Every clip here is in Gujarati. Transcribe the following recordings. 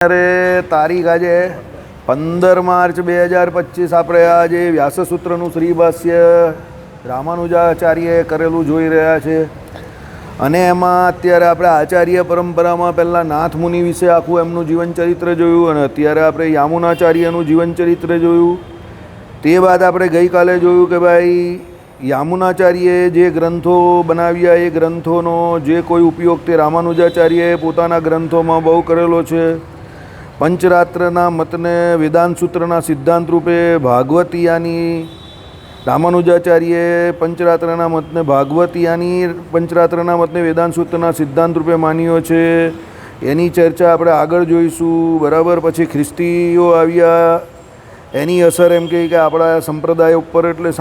અરે તારીખ આજે 15 માર્ચ 2025 આપણે આજે વ્યાસસૂત્રનું શ્રી ભાષ્ય રામાનુજાચાર્યએ કરેલું જોઈ રહ્યા છે અને એમાં અત્યારે આપણે આચાર્ય પરંપરામાં પહેલાં નાથ મુનિ વિશે આખું એમનું જીવનચરિત્ર જોયું અને અત્યારે આપણે યામુનાચાર્યનું જીવનચરિત્ર જોયું. તે બાદ આપણે ગઈકાલે જોયું કે ભાઈ યામુનાચાર્યએ જે ગ્રંથો બનાવ્યા એ ગ્રંથોનો જે કોઈ ઉપયોગ તે રામાનુજાચાર્યએ પોતાના ગ્રંથોમાં બહુ કરેલો છે. પંચરાત્રના મતને વેદાંત સૂત્રના સિદ્ધાંત રૂપે ભાગવતીયાની રામાનુજાચાર્યએ પંચરાત્રના મતને ભાગવતીયાની પંચરાત્રના મતને વેદાંત સૂત્રના સિદ્ધાંત રૂપે માન્યો છે. એની ચર્ચા આપણે આગળ જોઈશું. બરાબર. પછી ખ્રિસ્તીઓ આવ્યા, એની અસર એમ કે આપણા સંપ્રદાય ઉપર એટલે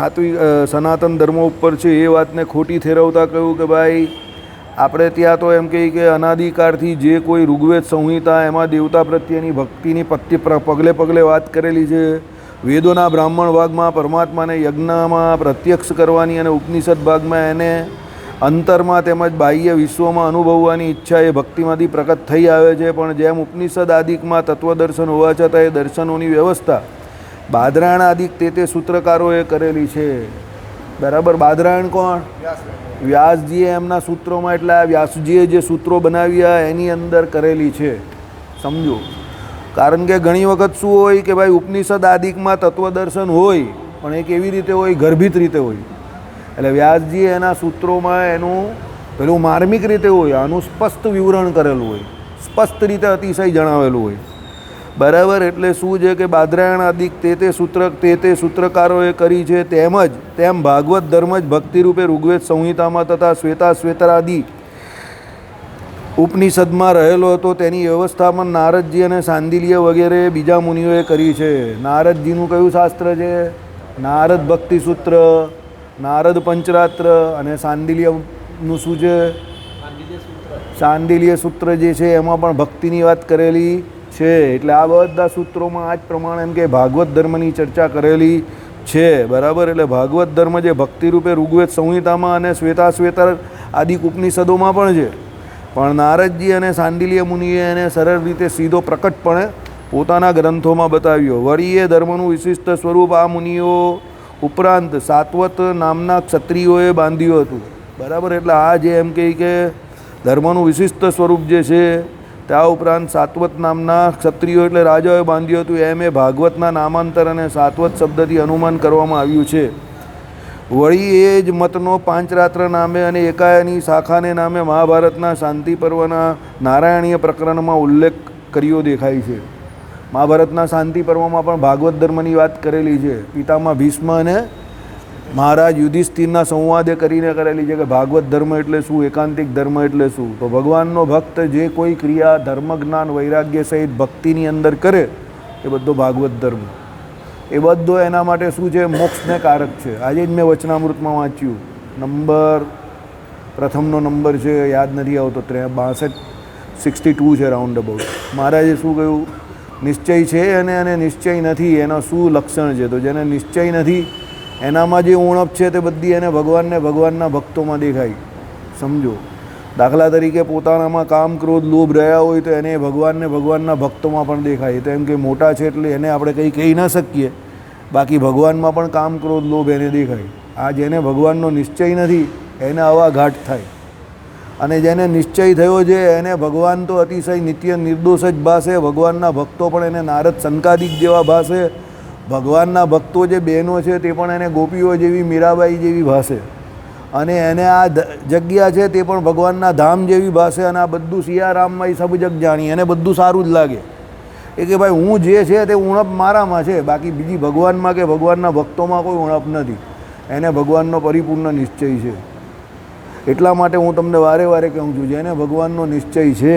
સનાતન ધર્મ ઉપર છે એ વાતને ખોટી ઠેરવતા કહ્યું કે ભાઈ આપણે ત્યાં તો એમ કહે કે અનાદિકાળથી જે કોઈ ઋગ્વેદ સંહિતા એમાં દેવતા પ્રત્યેની ભક્તિની પગલે પગલે વાત કરેલી છે. વેદોના બ્રાહ્મણ ભાગમાં પરમાત્માને યજ્ઞમાં પ્રત્યક્ષ કરવાની અને ઉપનિષદ ભાગમાં એને અંતરમાં તેમજ બાહ્ય વિશ્વમાં અનુભવવાની ઈચ્છા એ ભક્તિમાંથી પ્રકટ થઈ આવે છે. પણ જેમ ઉપનિષદ આદિકમાં તત્વદર્શન હોવા છતાં એ દર્શનોની વ્યવસ્થા બાદરાયણ આદિક તે સૂત્રકારોએ કરેલી છે. બરાબર. બાદરાયણ કોણ? વ્યાસજીએ એમના સૂત્રોમાં એટલે આ વ્યાસજીએ જે સૂત્રો બનાવ્યા એની અંદર કરેલી છે. સમજો. કારણ કે ઘણી વખત શું હોય કે ભાઈ ઉપનિષદ આદિકમાં તત્વદર્શન હોય પણ એ કેવી રીતે હોય? ગર્ભિત રીતે હોય. એટલે વ્યાસજીએ એના સૂત્રોમાં એનું પેલું માર્મિક રીતે હોય, આનું સ્પષ્ટ વિવરણ કરેલું હોય, સ્પષ્ટ રીતે અતિશય જણાવેલું હોય. બરાબર. એટલે શું છે કે બાદરાયણ આદિક તે સૂત્રકારોએ કરી છે. તેમ ભાગવત ધર્મ જ ભક્તિરૂપે ઋગ્વેદ સંહિતામાં તથા શ્વેતાશ્વેતરાદિ ઉપનિષદમાં રહેલો હતો. તેની વ્યવસ્થામાં નારદજી અને સાંદિલ્ય વગેરે બીજા મુનિઓએ કરી છે. નારદજીનું કયું શાસ્ત્ર છે? નારદ ભક્તિ સૂત્ર, નારદ પંચરાત્ર અને સાંદિલ્યનું શું છે? સાંદિલ્ય સૂત્ર જે છે એમાં પણ ભક્તિની વાત કરેલી છે. એટલે આ બધા સૂત્રોમાં આ જ પ્રમાણે એમ કે ભાગવત ધર્મની ચર્ચા કરેલી છે. બરાબર. એટલે ભાગવત ધર્મ જે ભક્તિરૂપે ઋગ્વેદ સંહિતામાં અને શ્વેતાશ્વેતર આદિ ઉપનિષદોમાં પણ છે. પણ નારદજી અને સાંડિલ્ય મુનિએ એને સરળ રીતે સીધો પ્રકટપણે પોતાના ગ્રંથોમાં બતાવ્યો. વળી એ ધર્મનું વિશિષ્ટ સ્વરૂપ આ મુનિઓ ઉપરાંત સાત્વત નામના ક્ષત્રિયોએ બાંધ્યું હતું. બરાબર. એટલે આ જે એમ કે ધર્મનું વિશિષ્ટ સ્વરૂપ જે છે ત્યાં ઉપરાંત સાત્વત નામના ક્ષત્રિયો એટલે રાજાઓએ બાંધ્યું હતું. એમ એ ભાગવતના નામાંતર અને સાત્વત શબ્દથી અનુમાન કરવામાં આવ્યું છે. વળી એ જ મતનો પાંચરાત્ર નામે અને એકાયની શાખાને નામે મહાભારતના શાંતિ પર્વના નારાયણીય પ્રકરણમાં ઉલ્લેખ કર્યો દેખાય છે. મહાભારતના શાંતિ પર્વમાં પણ ભાગવત ધર્મની વાત કરેલી છે. પિતામાં ભીષ્મ અને મહારાજ યુધિષ્ઠિરના સંવાદે કરીને કરેલી છે કે ભાગવત ધર્મ એટલે શું, એકાંતિક ધર્મ એટલે શું. તો ભગવાનનો ભક્ત જે કોઈ ક્રિયા ધર્મ જ્ઞાન વૈરાગ્ય સહિત ભક્તિની અંદર કરે એ બધો ભાગવત ધર્મ. એ બધો એના માટે શું છે? મોક્ષને કારક છે. આજે જ મેં વચનામૃતમાં વાંચ્યું. પ્રથમનો નંબર છે, યાદ નથી આવતો, 62 છે રાઉન્ડ અબાઉટ. મહારાજે શું કહ્યું? નિશ્ચય છે અને નિશ્ચય નથી એનો શું લક્ષણ છે? તો જેને નિશ્ચય નથી એનામાં જે ઉણપ છે તે બધી એને ભગવાનના ભક્તોમાં દેખાય. સમજો. દાખલા તરીકે પોતાનામાં કામ ક્રોધ લોભ રહ્યા હોય તો એને ભગવાનના ભક્તોમાં પણ દેખાય. તો એમ કે મોટા છે એટલે એને આપણે કંઈ કહી ન શકીએ, બાકી ભગવાનમાં પણ કામ ક્રોધ લોભ એને દેખાય. આ જેને ભગવાનનો નિશ્ચય નથી એને આવા ઘાટ થાય. અને જેને નિશ્ચય થયો છે એને ભગવાન તો અતિશય નિત્ય નિર્દોષ જ ભાસે. ભગવાનના ભક્તો પણ એને નારદ સંકાદિક જેવા ભાસે. ભગવાનના ભક્તો જે બહેનો છે તે પણ એને ગોપીઓ જેવી, મીરાબાઈ જેવી ભાસે. અને એને આ જગ્યા છે તે પણ ભગવાનના ધામ જેવી ભાષે. અને આ બધું સિયારામમાં સબ જગ જાણી, એને બધું સારું જ લાગે. એ કે ભાઈ હું જે છે તે ઉણપ મારામાં છે, બાકી બીજી ભગવાનમાં કે ભગવાનના ભક્તોમાં કોઈ ઉણપ નથી. એને ભગવાનનો પરિપૂર્ણ નિશ્ચય છે. એટલા માટે હું તમને વારે વારે કહું છું, જેને ભગવાનનો નિશ્ચય છે,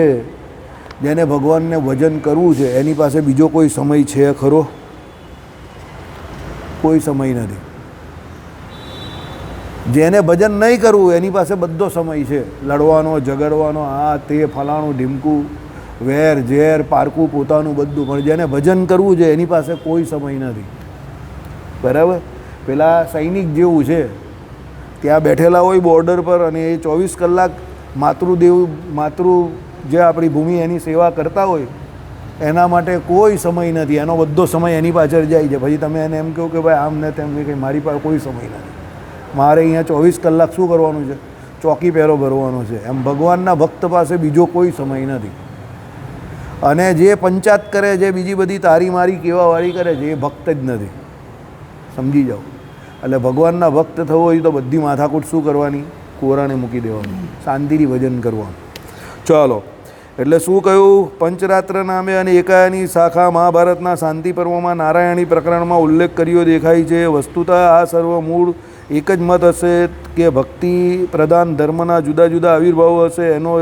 જેને ભગવાનને ભજન કરવું છે, એની પાસે બીજો કોઈ સમય છે ખરો? કોઈ સમય નથી. જેને ભજન નહીં કરવું એની પાસે બધો સમય છે. લડવાનો, ઝઘડવાનો, આ તે ફલાણું ઢીમકું, વેર ઝેર પારકું પોતાનું બધું. પણ જેને ભજન કરવું છે એની પાસે કોઈ સમય નથી. બરાબર. પેલા સૈનિક જેવું છે, ત્યાં બેઠેલા હોય બોર્ડર પર અને એ 24 કલાક માતૃ જે આપણી ભૂમિ એની સેવા કરતા હોય એના માટે કોઈ સમય નથી, એનો બધો સમય એની પાછળ જાય છે. પછી તમે એને એમ કહો કે ભાઈ આમ ને તેમ કંઈ, મારી પાસે કોઈ સમય નથી, મારે અહીંયા 24 કલાક શું કરવાનું છે? ચોકી પહેરો ભરવાનો છે. એમ ભગવાનના ભક્ત પાસે બીજો કોઈ સમય નથી. અને જે પંચાત કરે છે, બીજી બધી તારી મારી કેવાવાળી કરે છે, એ ભક્ત જ નથી, સમજી જાઓ. એટલે ભગવાનના ભક્ત થવો હોય તો બધી માથાકૂટ શું કરવાની? કોરાણે મૂકી દેવાની, શાંતિથી ભજન કરવાનું. ચાલો, એટલે શું કહ્યું? પંચરાત્ર નામે અને એકાયાની શાખા મહાભારતના શાંતિ પર્વમાં નારાયણી પ્રકરણમાં ઉલ્લેખ કર્યો દેખાય છે. વસ્તુતઃ આ સર્વ મૂળ એક જ મત હશે કે ભક્તિ પ્રધાન ધર્મના જુદા જુદા આવિર્ભાવ હશે. એનો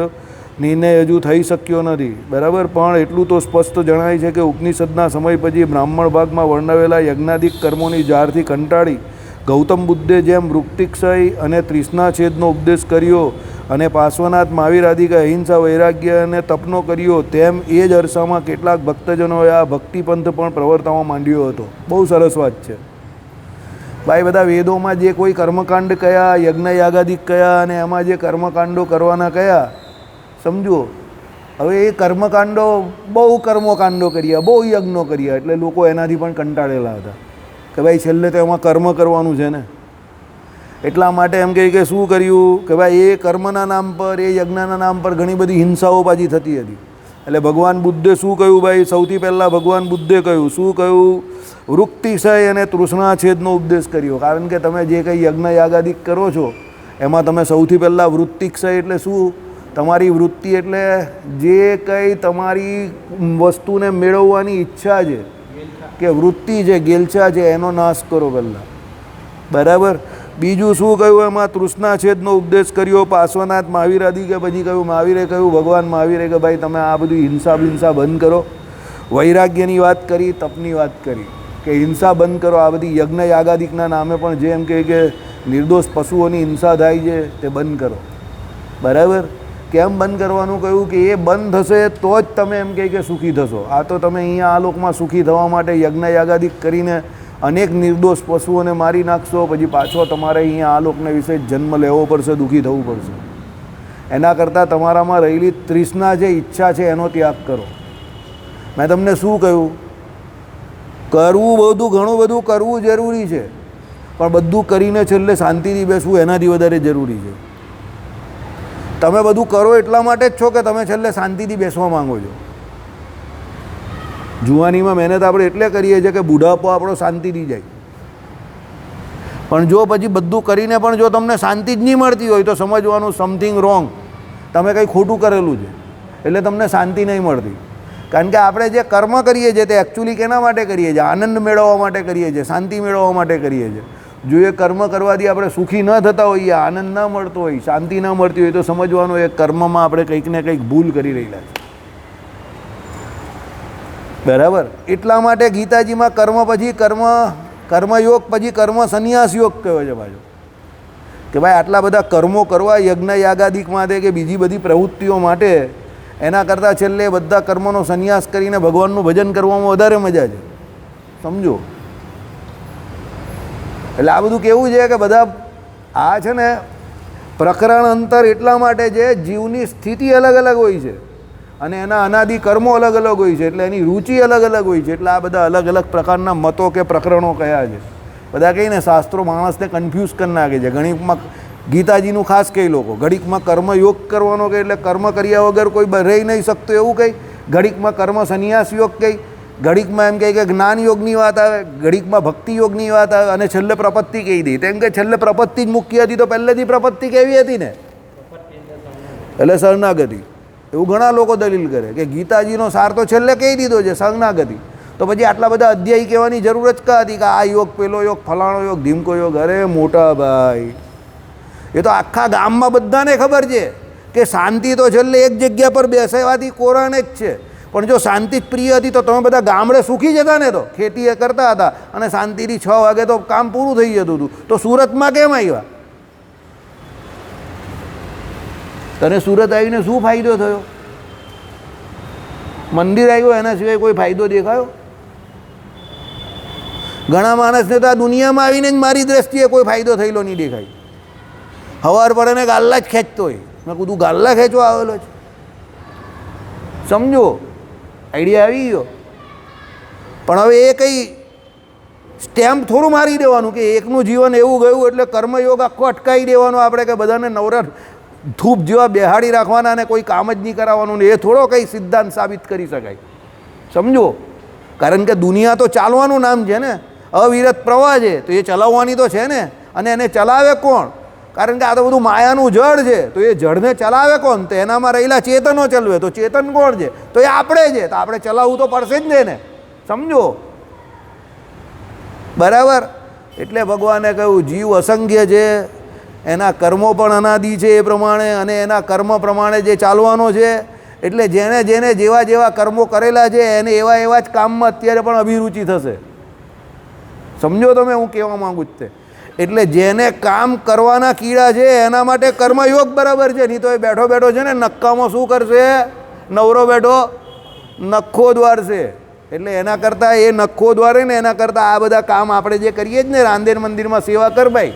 નિર્ણય હજુ થઈ શક્યો નથી, બરાબર. પણ એટલું તો સ્પષ્ટ જણાય છે કે ઉપનિષદના સમય પછી બ્રાહ્મણ ભાગમાં વર્ણવેલા યજ્ઞાદિક કર્મોની જારથી કંટાળી ગૌતમ બુદ્ધે જેમ વૃત્તિક્ષય અને તૃષ્ણાછેદનો ઉપદેશ કર્યો અને પાર્શ્વનાથ મહાવીર આદિકે અહિંસા વૈરાગ્ય અને તપનો કર્યો, તેમ એ જ અરસામાં કેટલાક ભક્તજનોએ આ ભક્તિપંથ પણ પ્રવર્તાવવા માંડ્યો હતો. બહુ સરસ વાત છે ભાઈ. બધા વેદોમાં જે કોઈ કર્મકાંડ કયા, યજ્ઞ યાગાદિક કયા, અને એમાં જે કર્મકાંડો કરવાના કયા, સમજો. હવે એ કર્મકાંડો, બહુ કર્મકાંડો કર્યા, બહુ યજ્ઞો કર્યા, એટલે લોકો એનાથી પણ કંટાળેલા હતા કે ભાઈ છેલ્લે તો એમાં કર્મ કરવાનું છે ને. એટલા માટે એમ કહે કે શું કર્યું કે ભાઈ એ કર્મના નામ પર, એ યજ્ઞના નામ પર ઘણી બધી હિંસાઓ પાછી થતી હતી. એટલે ભગવાન બુદ્ધે શું કહ્યું ભાઈ? સૌથી પહેલાં ભગવાન બુદ્ધે કહ્યું, શું કહ્યું? વૃત્તિક્ષય અને તૃષ્ણાછેદનો ઉપદેશ કર્યો. કારણ કે તમે જે કંઈ યજ્ઞ યાગાદિક કરો છો એમાં તમે સૌથી પહેલાં વૃત્તિક્ષય એટલે શું? તમારી વૃત્તિ એટલે જે કંઈ તમારી વસ્તુને મેળવવાની ઈચ્છા છે કે વૃત્તિ છે, ગેલછા છે, એનો નાશ કરો પહેલાં, બરાબર. બીજું શું કહ્યું? એમાં તૃષ્ણાછેદનો ઉપદેશ કર્યો. પાર્શ્વનાથ મહાવીર આદિ કે પછી કહ્યું, મહાવીરે કહ્યું, ભગવાન મહાવીરે કે ભાઈ તમે આ બધું હિંસા બંધ કરો. વૈરાગ્યની વાત કરી, તપની વાત કરી કે હિંસા બંધ કરો. આ બધી યજ્ઞ યાગાદિકના નામે પણ જે એમ કહે કે નિર્દોષ પશુઓની હિંસા થાય છે તે બંધ કરો, બરાબર. કેમ બંધ કરવાનું કહ્યું? કે એ બંધ થશે તો જ તમે એમ કહે કે સુખી થશો. આ તો તમે અહીંયા આ લોકમાં સુખી થવા માટે યજ્ઞ યાગાદિક કરીને અનેક નિર્દોષ પશુઓને મારી નાખશો, પછી પાછો તમારે અહીંયા આ લોકને વિશે જન્મ લેવો પડશે, દુઃખી થવું પડશે. એના કરતાં તમારામાં રહેલી તૃષ્ણા જે ઈચ્છા છે એનો ત્યાગ કરો. મેં તમને શું કહ્યું? કરવું બધું, ઘણું બધું કરવું જરૂરી છે, પણ બધું કરીને છેલ્લે શાંતિથી બેસવું એનાથી વધારે જરૂરી છે. તમે બધું કરો એટલા માટે જ છો કે તમે છેલ્લે શાંતિથી બેસવા માંગો છો. જુવાનીમાં મહેનત આપણે એટલે કરીએ છીએ કે બુઢાપો આપણો શાંતિથી જાય. પણ જો પછી બધું કરીને પણ જો તમને શાંતિ જ નહીં મળતી હોય તો સમજવાનું સમથિંગ રોંગ, તમે કંઈ ખોટું કરેલું છે, એટલે તમને શાંતિ નહીં મળતી. કારણ કે આપણે જે કર્મ કરીએ છીએ તે એકચ્યુઅલી કેના માટે કરીએ છીએ? આનંદ મેળવવા માટે કરીએ છીએ, શાંતિ મેળવવા માટે કરીએ છીએ. જો એ કર્મ કરવાથી આપણે સુખી ન થતા હોઈએ, આનંદ ન મળતો હોય, શાંતિ ન મળતી હોય, તો સમજવાનું એ કર્મમાં આપણે કંઈક ને કંઈક ભૂલ કરી રહેલા છે, બરાબર. એટલા માટે ગીતાજીમાં કર્મ પછી કર્મયોગ પછી કર્મ સંન્યાસ યોગ કહેવાય છે પાછો. કે ભાઈ આટલા બધા કર્મો કરવા યજ્ઞ યાગાદિક માટે કે બીજી બધી પ્રવૃત્તિઓ માટે, એના કરતાં છેલ્લે બધા કર્મોનો સંન્યાસ કરીને ભગવાનનું ભજન કરવામાં વધારે મજા છે, સમજો. એટલે આ બધું કેવું છે કે બધા આ છે ને પ્રકરણ અંતર એટલા માટે છે, જીવની સ્થિતિ અલગ અલગ હોય છે અને એના અનાદિ કર્મો અલગ અલગ હોય છે, એટલે એની રુચિ અલગ અલગ હોય છે. એટલે આ બધા અલગ અલગ પ્રકારના મતો કે પ્રકરણો કયા છે. બધા કહીને શાસ્ત્રો માણસને કન્ફ્યુઝ કરી નાખે છે. ઘણીકમાં ગીતાજીનું ખાસ કહી લોકો, ઘડીકમાં કર્મયોગ કરવાનો કહે એટલે કર્મ કર્યા વગર કોઈ રહી નહીં શકતો એવું કહી, ઘડીકમાં કર્મ સંન્યાસ યોગ કહી, ઘડીકમાં એમ કહે કે જ્ઞાન યોગની વાત આવે, ઘડીકમાં ભક્તિ યોગની વાત આવે, અને છેલ્લે પ્રપત્તિ કહી દે. તેમ કે છેલ્લે પ્રપત્તિ જ મુખ્ય હતી તો પહેલેથી પ્રપત્તિ કેવી હતી ને, એટલે શરણાગતિ. એવું ઘણા લોકો દલીલ કરે કે ગીતાજીનો સાર તો છેલ્લે કહી દીધો છે, શરણાગતિ. તો પછી આટલા બધા અધ્યાય કહેવાની જરૂર જ કાં હતી કે આ યોગ, પેલો યોગ, ફલાણો યોગ, ધીમકો યોગ? અરે મોટા ભાઈ, એ તો આખા ગામમાં બધાને ખબર છે કે શાંતિ તો છેલ્લે એક જગ્યા પર બેસવાથી કોરાણે જ છે. પણ જો શાંતિ જ પ્રિય હતી તો તમે બધા ગામડે સુખી જતા ને, તો ખેતી કરતા હતા અને શાંતિથી 6 વાગે તો કામ પૂરું થઈ જતું હતું. તો સુરતમાં કેમ આવ્યા? તને સુરત આવીને શું ફાયદો થયો? મંદિર આવ્યો એના સિવાય કોઈ ફાયદો દેખાયો? ઘણા માણસને તો આ દુનિયામાં આવીને જ મારી દ્રષ્ટિએ કોઈ ફાયદો થયેલો નહીં દેખાય. હવાર પડે ને ગાલ્લા જ ખેંચતો હોય. મેં કીધું ગાલ્લા ખેંચવા આવેલો છે, સમજો. આઈડિયા આવી ગયો? પણ હવે એ કંઈ સ્ટેમ્પ થોડું મારી દેવાનું કે એકનું જીવન એવું ગયું એટલે કર્મયોગ આખો અટકાવી દેવાનો આપણે, કે બધાને નવરા ધૂપ જેવા બેહાડી રાખવાના અને કોઈ કામ જ નહીં કરાવવાનું ને, એ થોડો કંઈ સિદ્ધાંત સાબિત કરી શકાય. સમજો, કારણ કે દુનિયા તો ચાલવાનું નામ છે ને, અવિરત પ્રવાહ છે, તો એ ચલાવવાની તો છે ને. અને એને ચલાવે કોણ? કારણ કે આ તો બધું માયાનું જળ છે, તો એ જળને ચલાવે કોણ? તો એનામાં રહેલા ચેતનો ચલાવે. તો ચેતન કોણ છે? તો એ આપણે છે. તો આપણે ચલાવવું તો પડશે જ ને એને. સમજો, બરાબર? એટલે ભગવાને કહ્યું જીવ અસંખ્ય છે, એના કર્મો પણ અનાદિ છે એ પ્રમાણે, અને એના કર્મ પ્રમાણે જે ચાલવાનો છે. એટલે જેને જેને જેવા જેવા કર્મો કરેલા છે એને એવા એવા જ કામમાં અત્યારે પણ અભિરુચિ થશે. સમજો તમે હું કહેવા માગું છું તે? એટલે જેને કામ કરવાના કીડા છે એના માટે કર્મયોગ બરાબર છે. નહીં તો એ બેઠો બેઠો છે ને નક્કામાં શું કરશે? નવરો બેઠો નખો દ્વારશે. એટલે એના કરતાં એ નખો દ્વારે ને એના કરતાં આ બધા કામ આપણે જે કરીએ જ ને, રાંદેર મંદિરમાં સેવા કર ભાઈ,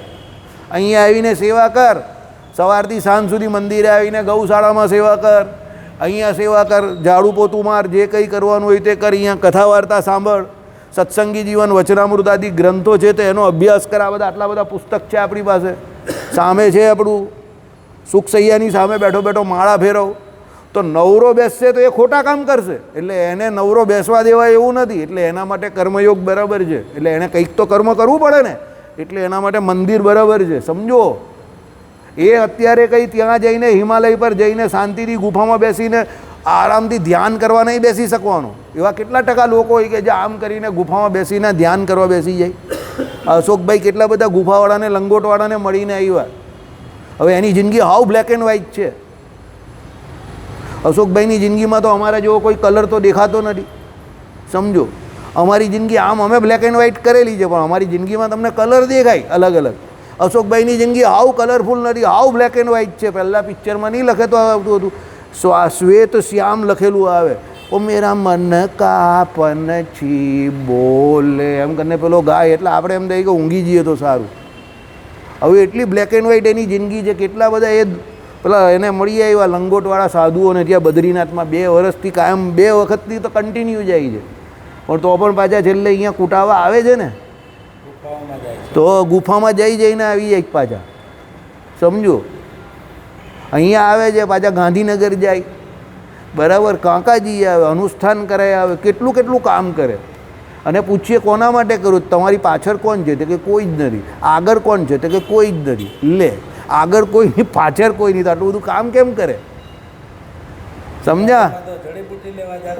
અહીંયા આવીને સેવા કર, સવારથી સાંજ સુધી મંદિરે આવીને ગૌશાળામાં સેવા કર, અહીંયા સેવા કર, ઝાડુ પોતું માર, જે કંઈ કરવાનું હોય તે કર, અહીંયા કથા વાર્તા સાંભળ, સત્સંગી જીવન, વચનામૃત આદિ ગ્રંથો છે તો એનો અભ્યાસ કર. આ બધા આટલા બધા પુસ્તક છે આપણી પાસે, સામે છે આપણું સુખ સૈયાની સામે બેઠો બેઠો માળા ફેરવ. તો નવરો બેસશે તો એ ખોટા કામ કરશે, એટલે એને નવરો બેસવા દેવાય એવું નથી. એટલે એના માટે કર્મયોગ બરાબર છે. એટલે એને કંઈક તો કર્મ કરવું પડે ને, એટલે એના માટે મંદિર બરાબર છે. સમજો, એ અત્યારે કંઈ ત્યાં જઈને હિમાલય પર જઈને શાંતિથી ગુફામાં બેસીને આરામથી ધ્યાન કરવા નહીં બેસી શકવાનું. એવા કેટલા ટકા લોકો હોય કે જે આમ કરીને ગુફામાં બેસીને ધ્યાન કરવા બેસી જાય? અશોકભાઈ કેટલા બધા ગુફાવાળાને લંગોટવાળાને મળીને આવ્યા. હવે એની જિંદગી હાવ બ્લેક એન્ડ વ્હાઇટ છે. અશોકભાઈની જિંદગીમાં તો અમારા જેવો કોઈ કલર તો દેખાતો નથી. સમજો, અમારી જિંદગી આમ અમે બ્લેક એન્ડ વ્હાઇટ કરેલી છે, પણ અમારી જિંદગીમાં તમને કલર દેખાય અલગ અલગ. અશોકભાઈની જિંદગી હાવ કલરફુલ નથી, હાવ બ્લેક એન્ડ વ્હાઇટ છે. પહેલાં પિક્ચરમાં નહીં લખે તો આવતું હતું, શ્વેત શ્યામ લખેલું આવે, ઓ મેરા મન કા પનછી બોલે એમ કરીને પેલો ગાય. એટલે આપણે એમ થાય કે ઊંઘી જઈએ તો સારું. હવે એટલી બ્લેક એન્ડ વ્હાઇટ એની જિંદગી છે. કેટલા બધા એ પેલા એને મળી આવ્યા લંગોટવાળા સાધુઓને ત્યાં બદ્રીનાથમાં 2 વર્ષથી કાયમ 2 વખતથી તો કન્ટિન્યુ જાય છે, પણ તો પણ પાછા છેલ્લે અહીંયા કુટાવા આવે છે ને, તો ગુફામાં જઈને આવી જાય પાછા. સમજો, અહીંયા આવે છે પાછા ગાંધીનગર જાય, બરાબર, કાંકાજી આવે, અનુષ્ઠાન કરાય આવે, કેટલું કેટલું કામ કરે. અને પૂછીએ કોના માટે કરું? તમારી પાછળ કોણ છે? તો કે કોઈ જ નથી. આગળ કોણ છે? તો કે કોઈ જ નથી. લે, આગળ કોઈ નહીં, પાછળ કોઈ નહીં, તો આટલું બધું કામ કેમ કરે? સમજ્યા?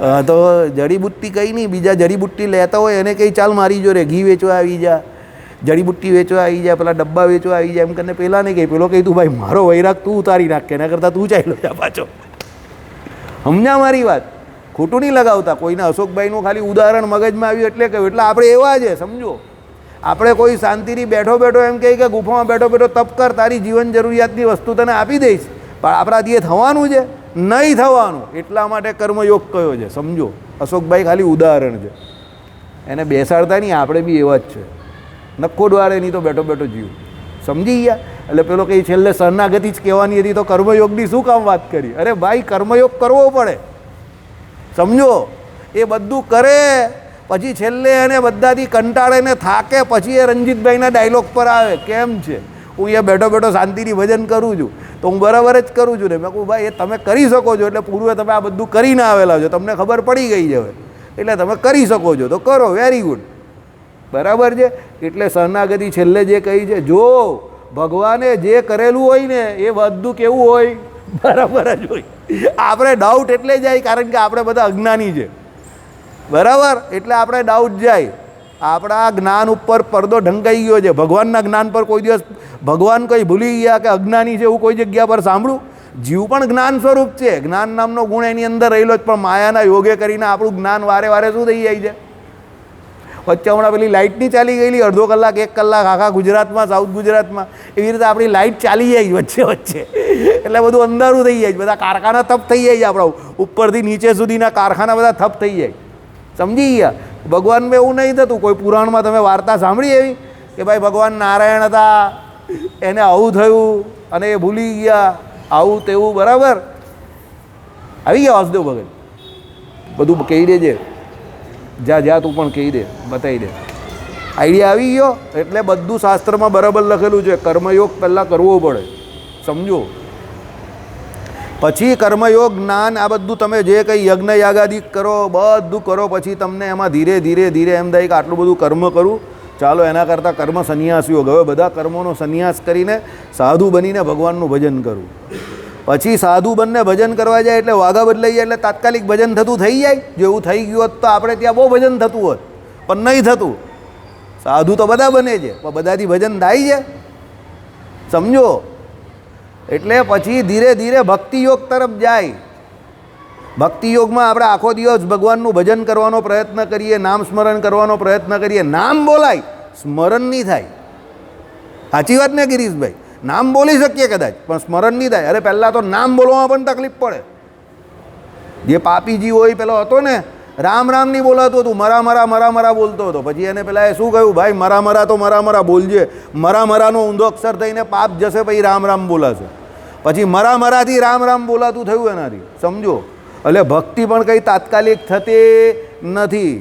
હા, તો જડીબુટ્ટી કંઈ નહીં, બીજા જડીબુટ્ટી લેતા હોય એને કંઈ ચાલ મારી જોડે ઘી વેચવા આવી જા, જડીબુટ્ટી વેચવા આવી જાય, પેલા ડબ્બા વેચવા આવી જાય, એમ કરીને પેલા નહીં કહી, પેલો કહી તું ભાઈ મારો વૈરાગ તું ઉતારી નાખ, એના કરતાં તું ચાલ્યો જા પાછો. સમજ્યા મારી વાત? ખોટું નહીં લગાવતા. કોઈને અશોકભાઈનું ખાલી ઉદાહરણ મગજમાં આવ્યું એટલે કહ્યું. એટલે આપણે એવા છે. સમજો, આપણે કોઈ શાંતિથી બેઠો બેઠો એમ કહે કે ગુફામાં બેઠો બેઠો તપ કર, તારી જીવન જરૂરિયાતની વસ્તુ તને આપી દઈશ, પણ આપણાથી એ થવાનું છે? નહીં થવાનું. એટલા માટે કર્મયોગ કયો છે. સમજો, અશોકભાઈ ખાલી ઉદાહરણ છે, એને બેસાડતા નહીં. આપણે બી એવા જ છે, નક્કો દ્વારે નહીં તો બેઠો બેઠો જીવ. સમજી ગયા? એટલે પેલો કંઈ છેલ્લે શરણાગતિ જ કહેવાની હતી તો કર્મયોગની શું કામ વાત કરી? અરે ભાઈ, કર્મયોગ કરવો પડે. સમજો, એ બધું કરે પછી છેલ્લે એને બધાથી કંટાળે ને થાકે, પછી એ રંજીતભાઈના ડાયલોગ પર આવે, કેમ છે હું અહીંયા બેઠો બેઠો શાંતિથી ભજન કરું છું, તો હું બરાબર જ કરું છું ને. મેં કહું ભાઈ એ તમે કરી શકો છો, એટલે પૂર્વે તમે આ બધું કરીને આવેલા છો, તમને ખબર પડી ગઈ છે હવે, એટલે તમે કરી શકો છો તો કરો, વેરી ગુડ, બરાબર છે. એટલે શરણાગતિ છેલ્લે જે કહી છે, જો ભગવાને જે કરેલું હોય ને એ બધું કેવું હોય? બરાબર જ હોય. આપણે ડાઉટ એટલે જાય કારણ કે આપણે બધા અજ્ઞાની છે, બરાબર? એટલે આપણે ડાઉટ જાય. આપણા જ્ઞાન ઉપર પડદો ઢંકાઈ ગયો છે. ભગવાનના જ્ઞાન પર કોઈ દિવસ ભગવાન કંઈ ભૂલી ગયા કે અજ્ઞાની છે એવું કોઈ જગ્યા પર સાંભળું? જીવ પણ જ્ઞાન સ્વરૂપ છે, જ્ઞાન નામનો ગુણ એની અંદર રહેલો જ, પણ માયાના યોગે કરીને આપણું જ્ઞાન વારે વારે શું થઈ જાય છે? વચ્ચે હમણાં પેલી લાઇટ નહીં ચાલી ગયેલી, અડધો કલાક 1 કલાક આખા ગુજરાતમાં, સાઉથ ગુજરાતમાં, એવી રીતે આપણી લાઇટ ચાલી જાય વચ્ચે વચ્ચે, એટલે બધું અંધારું થઈ જાય. બધા કારખાના થપ થઈ જાય છે, આપણા ઉપરથી નીચે સુધીના કારખાના બધા થપ થઈ જાય. સમજી ગયા? ભગવાનમાં એવું નહીં થતું. કોઈ પુરાણમાં તમે વાર્તા સાંભળી એવી કે ભાઈ ભગવાન નારાયણ હતા, એને આવું થયું અને એ ભૂલી ગયા, આવું તેવું, બરાબર? આવી ગયા વાસુદેવ ભગત? બધું કહી દેજે, જા તું પણ કહી દે, બતાવી દે. આઈડિયા આવી ગયો? એટલે બધું શાસ્ત્રમાં બરાબર લખેલું છે. કર્મયોગ પહેલાં કરવો પડે, સમજો. પછી કર્મયોગ, જ્ઞાન, આ બધું તમે જે કંઈ યજ્ઞ યાગાદિક કરો, બધું કરો, પછી તમને એમાં ધીરે ધીરે ધીરે એમ થાય કે આટલું બધું કર્મ કરું, ચાલો એના કરતાં કર્મ સંન્યાસ યોગ. હવે બધા કર્મોનો સંન્યાસ કરીને સાધુ બનીને ભગવાનનું ભજન કરવું. પછી સાધુ બનને ભજન કરવા જાય એટલે વાઘા બદલાઈ જાય એટલે તાત્કાલિક ભજન થતું થઈ જાય. જેવું થઈ ગયું હોત તો આપણે ત્યાં બહુ ભજન થતું હોત, પણ નહીં થતું. સાધુ તો બધા બને છે, પણ બધાથી ભજન થાય છે, સમજો. એટલે પછી ધીરે ધીરે ભક્તિયોગ તરફ જાય. ભક્તિયોગમાં આપણે આખો દિવસ ભગવાનનું ભજન કરવાનો પ્રયત્ન કરીએ, નામ સ્મરણ કરવાનો પ્રયત્ન કરીએ. નામ બોલાય, સ્મરણ નહીં થાય. સાચી વાત ને ગિરીશભાઈ? નામ બોલી શકીએ કદાચ, પણ સ્મરણ નહીં થાય. અરે પહેલાં તો નામ બોલવામાં પણ તકલીફ પડે. જે પાપીજી હોય પેલો હતો ને, રામ રામ નહીં બોલાતું હતું, મરા બોલતો હતો. પછી એને પેલા એ શું કહ્યું, ભાઈ મરા તો મરા બોલજે. મરાનો ઊંધો અક્ષર થઈને પાપ જશે, પછી રામ બોલાશે. પછી મરાથી રામ બોલાતું થયું એનાથી, સમજો. એટલે ભક્તિ પણ કંઈ તાત્કાલિક થતી નથી.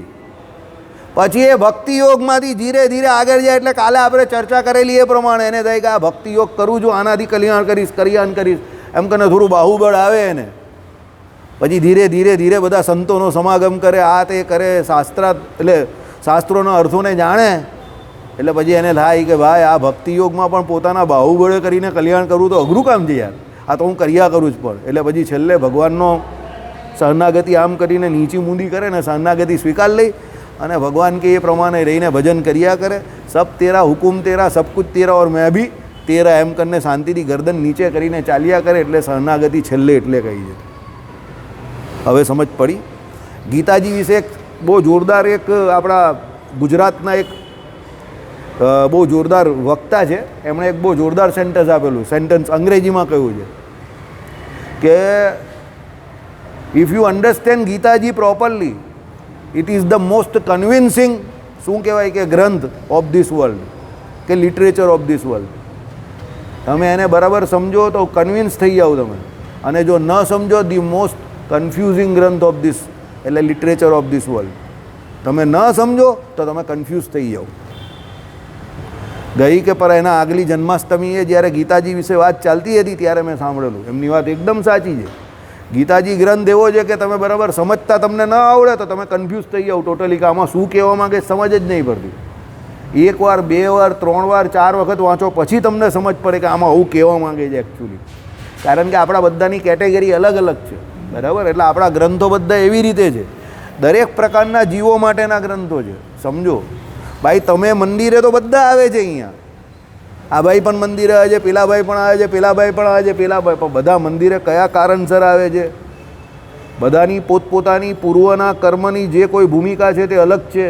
પછી એ ભક્તિયોગમાંથી ધીરે ધીરે આગળ જાય. એટલે કાલે આપણે ચર્ચા કરેલી એ પ્રમાણે એને થાય કે આ ભક્તિયોગ કરું છું, આનાથી કલ્યાણ કરીશ એમ કરીને થોડું બાહુબળ આવે એને. પછી ધીરે ધીરે બધા સંતોનો સમાગમ કરે, આ તે કરે, એટલે શાસ્ત્રોના અર્થોને જાણે. એટલે પછી એને થાય કે ભાઈ આ ભક્તિયોગમાં પણ પોતાના બાહુબળે કરીને કલ્યાણ કરવું તો અઘરું કામ છે યાર, આ તો હું કર્યા કરું જ પણ. એટલે પછી છેલ્લે ભગવાનનો શરણાગતિ આમ કરીને નીચી મૂંદી કરે ને શરણાગતિ સ્વીકાર લઈ અને ભગવાન કે એ પ્રમાણે રહીને ભજન કર્યા કરે. સબ તેરા હુકુમ તેરા, સબ કુછ તેરા ઓર મેં ભી તેરા, એમ કરીને શાંતિથી ગરદન નીચે કરીને ચાલ્યા કરે. એટલે શરણાગતિ છેલ્લે એટલે કહી છે. હવે સમજ પડી? ગીતાજી વિશે એક બહુ જોરદાર, એક આપણા ગુજરાતના એક બહુ જોરદાર વક્તા છે, એમણે એક બહુ જોરદાર સેન્ટન્સ અંગ્રેજીમાં કહ્યું છે કે if you understand Gitaji properly, it is the most convincing, શું કહેવાય કે ગ્રંથ ઓફ ધીસ વર્લ્ડ, કે લિટરેચર ઓફ ધીસ વર્લ્ડ. તમે એને બરાબર સમજો તો કન્વિન્સ થઈ જાઓ તમે, અને જો ન સમજો ધી મોસ્ટ કન્ફ્યુઝિંગ ગ્રંથ ઓફ ધીસ, એટલે લિટરેચર ઓફ ધીસ વર્લ્ડ. તમે ન સમજો તો તમે કન્ફ્યુઝ થઈ જાઓ. ગઈ કે પર એના આગલી જન્માષ્ટમીએ જ્યારે ગીતાજી વિશે વાત ચાલતી હતી ત્યારે મેં સાંભળેલું. એમની વાત એકદમ સાચી છે. ગીતાજી ગ્રંથ એવો છે કે તમે બરાબર સમજતા તમને ન આવડે તો તમે કન્ફ્યુઝ થઈ જાઓ ટોટલી, કે આમાં શું કહેવા માંગે સમજ જ નહીં પડતી. એક વાર, બે વાર, 3 વાર, 4 વખત વાંચો પછી તમને સમજ પડે કે આમાં આવું કહેવા માંગે છે એકચ્યુઅલી. કારણ કે આપણા બધાની કેટેગરી અલગ અલગ છે, બરાબર. એટલે આપણા ગ્રંથો બધા એવી રીતે છે, દરેક પ્રકારના જીવો માટેના ગ્રંથો છે, સમજો. ભાઈ તમે મંદિરે તો બધા આવે છે અહીંયા, આ ભાઈ પણ મંદિરે આવે છે, પેલા ભાઈ પણ આવે છે, પેલા ભાઈ પણ આવે છે, પેલા ભાઈ પણ, બધા મંદિરે કયા કારણસર આવે છે? બધાની પોતપોતાની પૂર્વના કર્મની જે કોઈ ભૂમિકા છે તે અલગ છે.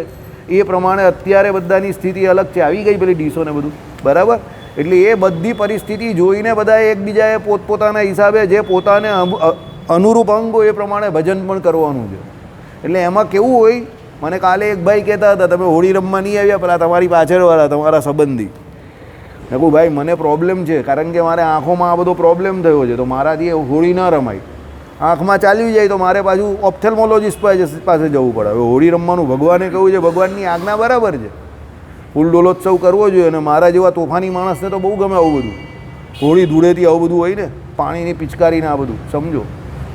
એ પ્રમાણે અત્યારે બધાની સ્થિતિ અલગ છે. આવી ગઈ પેલી ડીશો ને બધું, બરાબર. એટલે એ બધી પરિસ્થિતિ જોઈને બધાએ એકબીજાએ પોતપોતાના હિસાબે જે પોતાને અનુરૂપ અંગ હોય એ પ્રમાણે ભજન પણ કરવાનું છે. એટલે એમાં કેવું હોય, મને કાલે એક ભાઈ કહેતા હતા તમે હોળી રમવા નહીં આવ્યા, પેલા તમારી પાછળવાળા તમારા સંબંધી. મેં કહું ભાઈ મને પ્રોબ્લેમ છે, કારણ કે મારે આંખોમાં આ બધો પ્રોબ્લેમ થયો છે, તો મારાથી હોળી ન રમાય. આંખમાં ચાલ્યું જાય તો મારે પાછું ઓપ્થેલ્મોલોજીસ્ટ પાસે જવું પડે. હવે હોળી રમવાનું ભગવાને કહ્યું છે, ભગવાનની આજ્ઞા બરાબર છે, ફૂલ ડોલોત્સવ કરવો જોઈએ. અને મારા જેવા તોફાની માણસને તો બહુ ગમે આવું બધું, હોળી ધૂળેથી આવું બધું હોય ને, પાણીની પિચકારીને આ બધું, સમજો.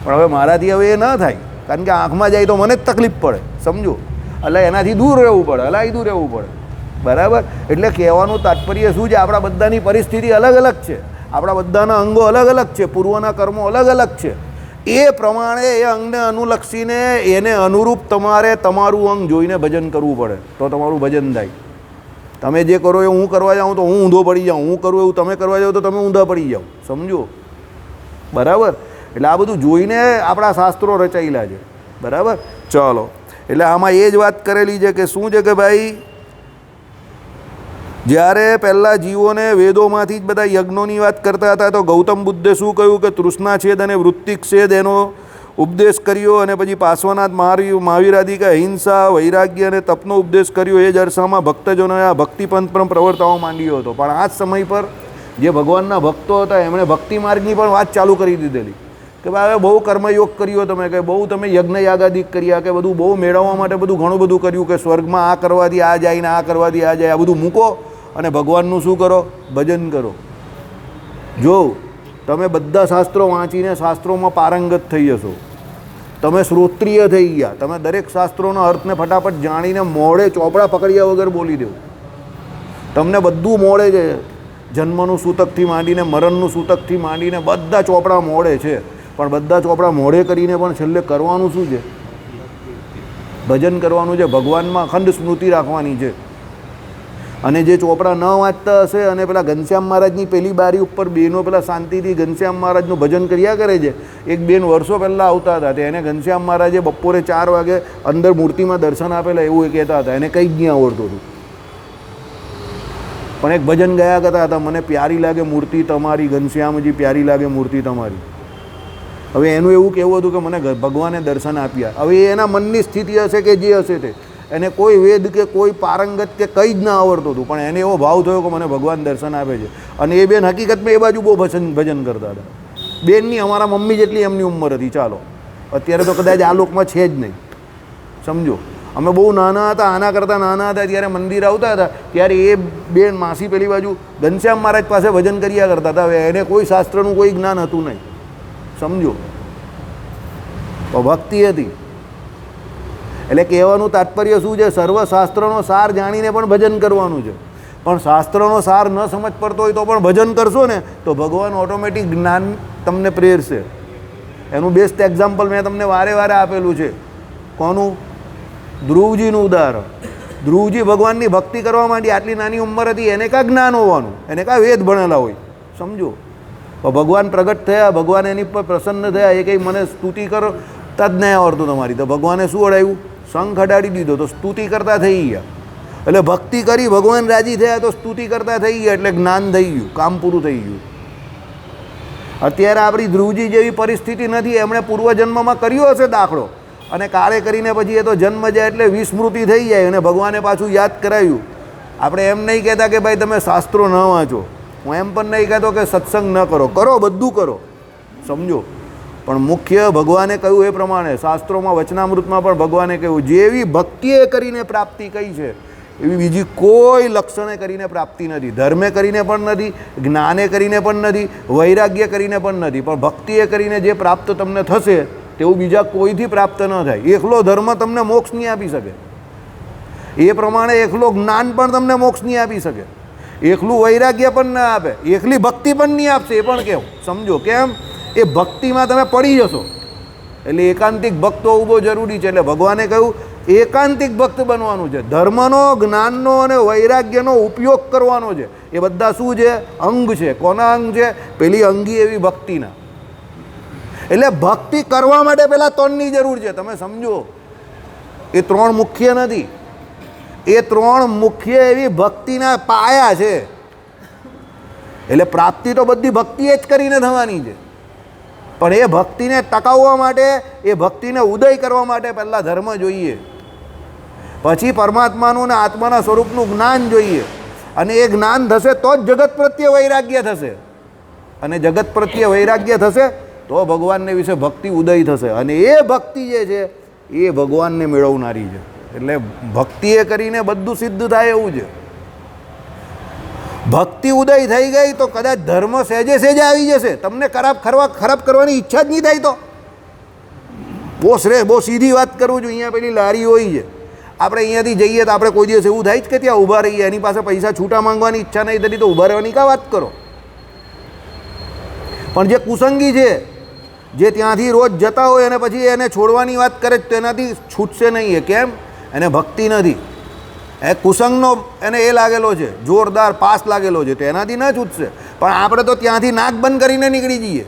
પણ હવે મારાથી હવે એ ન થાય, કારણ કે આંખમાં જાય તો મને જ તકલીફ પડે, સમજો. એટલે એનાથી દૂર રહેવું પડે, દૂર રહેવું પડે, બરાબર. એટલે કહેવાનું તાત્પર્ય શું છે, આપણા બધાની પરિસ્થિતિ અલગ અલગ છે, આપણા બધાના અંગો અલગ અલગ છે, પૂર્વના કર્મો અલગ અલગ છે. એ પ્રમાણે એ અંગને અનુલક્ષીને એને અનુરૂપ તમારે તમારું અંગ જોઈને ભજન કરવું પડે, તો તમારું ભજન થાય. તમે જે કરો એ હું કરવા જાઉં તો હું ઊંધો પડી જાઉં, હું કરું એવું તમે કરવા જાઓ તો તમે ઊંધા પડી જાઓ, સમજો, બરાબર. એટલે આ બધું જોઈને આપણા શાસ્ત્રો રચાયેલા છે, બરાબર. ચાલો, એટલે આમાં એ જ વાત કરેલી છે કે શું છે કે ભાઈ જ્યારે પહેલાં જીવોને વેદોમાંથી જ બધા યજ્ઞોની વાત કરતા હતા, તો ગૌતમ બુદ્ધે શું કહ્યું કે તૃષ્ણાછેદ અને વૃત્તિક્ષેદ એનો ઉપદેશ કર્યો, અને પછી પાર્શ્વનાથ મહાવીરાદિકે અહિંસા, વૈરાગ્ય અને તપનો ઉપદેશ કર્યો. એ જ અરસામાં ભક્તજનોએ આ ભક્તિપંથ પણ પ્રવર્તાવવા માંડ્યો હતો. પણ આ જ સમય પર જે ભગવાનના ભક્તો હતા એમણે ભક્તિ માર્ગની પણ વાત ચાલુ કરી દીધેલી કે ભાઈ હવે બહુ કર્મયોગ કર્યો તમે, કે બહુ તમે યજ્ઞ યાગાદિક કર્યા, કે બધું બહુ મેળવવા માટે બધું ઘણું બધું કર્યું, કે સ્વર્ગમાં આ કરવાથી આ જાય ને આ કરવાથી આ જાય, આ બધું મૂકો અને ભગવાનનું શું કરો? ભજન કરો. જો તમે બધા શાસ્ત્રો વાંચીને શાસ્ત્રોમાં પારંગત થઈ જશો, તમે શ્રોત્રિય થઈ ગયા, તમે દરેક શાસ્ત્રોના અર્થને ફટાફટ જાણીને મોડે ચોપડા પકડ્યા વગર બોલી દેવું, તમને બધું મોડે છે. જન્મનું સૂતકથી માંડીને મરણનું સૂતકથી માંડીને બધા ચોપડા મોડે છે, પણ બધા ચોપડા મોડે કરીને પણ છેલ્લે કરવાનું શું છે? ભજન કરવાનું છે, ભગવાનમાં અખંડ સ્મૃતિ રાખવાની છે. અને જે ચોપડા ન વાંચતા હશે અને પેલા ઘનશ્યામ મહારાજની પેલી બારી ઉપર બેનો પેલા શાંતિથી ઘનશ્યામ મહારાજનું ભજન કર્યા કરે છે. એક બેન વર્ષો પહેલાં આવતા હતા, તેને ઘનશ્યામ મહારાજે બપોરે 4 વાગે અંદર મૂર્તિમાં દર્શન આપેલા એવું એ કહેતા હતા, એને કંઈ જ નહીં આવડતું હતું, પણ એક ભજન ગયા કરતા હતા, મને પ્યારી લાગે મૂર્તિ તમારી ઘનશ્યામજી, પ્યારી લાગે મૂર્તિ તમારી. હવે એનું એવું કહેવું હતું કે મને ભગવાને દર્શન આપ્યા. હવે એના મનની સ્થિતિ હશે કે જે હશે તે, એને કોઈ વેદ કે કોઈ પારંગત કે કંઈ જ ના આવડતું હતું, પણ એને એવો ભાવ થયો કે મને ભગવાન દર્શન આપે છે. અને એ બેન હકીકતમાં એ બાજુ બહુ ભજન કરતા હતા. બેનની અમારા મમ્મી જેટલી એમની ઉંમર હતી. ચાલો, અત્યારે તો કદાચ આ લોકમાં છે જ નહીં, સમજો. અમે બહુ નાના હતા, આના કરતાં નાના હતા ત્યારે મંદિર આવતા હતા, ત્યારે એ બેન માસી પેલી બાજુ ઘનશ્યામ મહારાજ પાસે ભજન કર્યા કરતા હતા. હવે એને કોઈ શાસ્ત્રનું કોઈ જ્ઞાન હતું નહીં, સમજો. તો ભક્તિ હતી. એટલે કહેવાનું તાત્પર્ય શું છે? સર્વશાસ્ત્રનો સાર જાણીને પણ ભજન કરવાનું છે, પણ શાસ્ત્રનો સાર ન સમજ પડતો હોય તો પણ ભજન કરશો ને તો ભગવાન ઓટોમેટિક જ્ઞાન તમને પ્રેરશે. એનું બેસ્ટ એક્ઝામ્પલ મેં તમને વારે વારે આપેલું છે. કોનું? ધ્રુવજીનું ઉદાહરણ. ધ્રુવજી ભગવાનની ભક્તિ કરવા માંડી, આટલી નાની ઉંમર હતી, એને કાં જ્ઞાન હોવાનું, એને કાં વેદ ભણેલા હોય, સમજો. તો ભગવાન પ્રગટ થયા, ભગવાન એની પર પ્રસન્ન થયા, એ કંઈ મને સ્તુતિ કરો જ નહીં આવડતું તમારી, તો ભગવાને શું અડાવ્યું? શંખ અડાડી દીધો, તો સ્તુતિ કરતા થઈ ગયા. એટલે ભક્તિ કરી, ભગવાન રાજી થયા તો સ્તુતિ કરતા થઈ ગયા, એટલે જ્ઞાન થઈ ગયું, કામ પૂરું થઈ ગયું. અત્યારે આપણી ધ્રુવજી જેવી પરિસ્થિતિ નથી, એમણે પૂર્વજન્મમાં કર્યો હશે દાખલો, અને કાળે કરીને પછી એ તો જન્મ જાય એટલે વિસ્મૃતિ થઈ જાય, અને ભગવાને પાછું યાદ કરાવ્યું. આપણે એમ નહીં કહેતા કે ભાઈ તમે શાસ્ત્રો ન વાંચો, હું એમ પણ નહીં કહેતો કે સત્સંગ ન કરો, કરો, બધું કરો, સમજો. પણ મુખ્ય ભગવાને કહ્યું એ પ્રમાણે શાસ્ત્રોમાં વચનામૃતમાં પણ ભગવાને કહ્યું, જેવી ભક્તિએ કરીને પ્રાપ્તિ કઈ છે એવી બીજી કોઈ લક્ષણે કરીને પ્રાપ્તિ નથી. ધર્મે કરીને પણ નથી, જ્ઞાને કરીને પણ નથી, વૈરાગ્ય કરીને પણ નથી, પણ ભક્તિએ કરીને જે પ્રાપ્ત તમને થશે તેવું બીજા કોઈથી પ્રાપ્ત ન થાય. એકલો ધર્મ તમને મોક્ષ નહીં આપી શકે, એ પ્રમાણે એકલો જ્ઞાન પણ તમને મોક્ષ નહીં આપી શકે, એકલું વૈરાગ્ય પણ ના આપે, એકલી ભક્તિ પણ નહીં આપશે. એ પણ કેવું? સમજો. કેમ? એ ભક્તિમાં તમે પડી જશો. એટલે એકાંતિક ભક્ત હોવું બહુ જરૂરી છે. એટલે ભગવાને કહ્યું એકાંતિક ભક્ત બનવાનું છે, ધર્મનો, જ્ઞાનનો અને વૈરાગ્યનો ઉપયોગ કરવાનો છે. એ બધા શું છે? અંગ છે. કોના અંગ છે? પેલી અંગી એવી ભક્તિના. એટલે ભક્તિ કરવા માટે પહેલાં 3ની જરૂર છે, તમે સમજો. એ 3 મુખ્ય નથી, એ 3 મુખ્ય એવી ભક્તિના પાયા છે. એટલે પ્રાપ્તિ તો બધી ભક્તિએ જ કરીને થવાની છે, પણ એ ભક્તિને ટકાવવા માટે, એ ભક્તિને ઉદય કરવા માટે પહેલાં ધર્મ જોઈએ, પછી પરમાત્માનું ને આત્માના સ્વરૂપનું જ્ઞાન જોઈએ, અને એ જ્ઞાન થશે તો જ જગત પ્રત્યે વૈરાગ્ય થશે, અને જગત પ્રત્યે વૈરાગ્ય થશે તો ભગવાનને વિશે ભક્તિ ઉદય થશે, અને એ ભક્તિ જે છે એ ભગવાનને મેળવનારી છે. એટલે ભક્તિએ કરીને બધું સિદ્ધ થાય એવું છે. ભક્તિ ઉદય થઈ ગઈ તો કદાચ ધર્મ સહેજે સહેજે આવી જશે, તમને ખરાબ કરવાની ઈચ્છા જ નહીં થાય. તો બહુ સીધી વાત કરું છું. અહીંયા પેલી લારી હોય છે, આપણે અહીંયાથી જઈએ તો આપણે કોઈ દિવસ એવું થાય જ કે ત્યાં ઊભા રહીએ, એની પાસે પૈસા છૂટા માંગવાની ઈચ્છા નહીં થતી, તો ઊભા રહેવાની કાં વાત કરો. પણ જે કુસંગી છે, જે ત્યાંથી રોજ જતા હોય અને પછી એને છોડવાની વાત કરે તો એનાથી છૂટશે નહીં. એ કેમ? એને ભક્તિ નથી, એ કુસંગનો એને એ લાગેલો છે, જોરદાર પાસ લાગેલો છે, તો એનાથી ન છૂટશે. પણ આપણે તો ત્યાંથી નાક બંધ કરીને નીકળી જઈએ.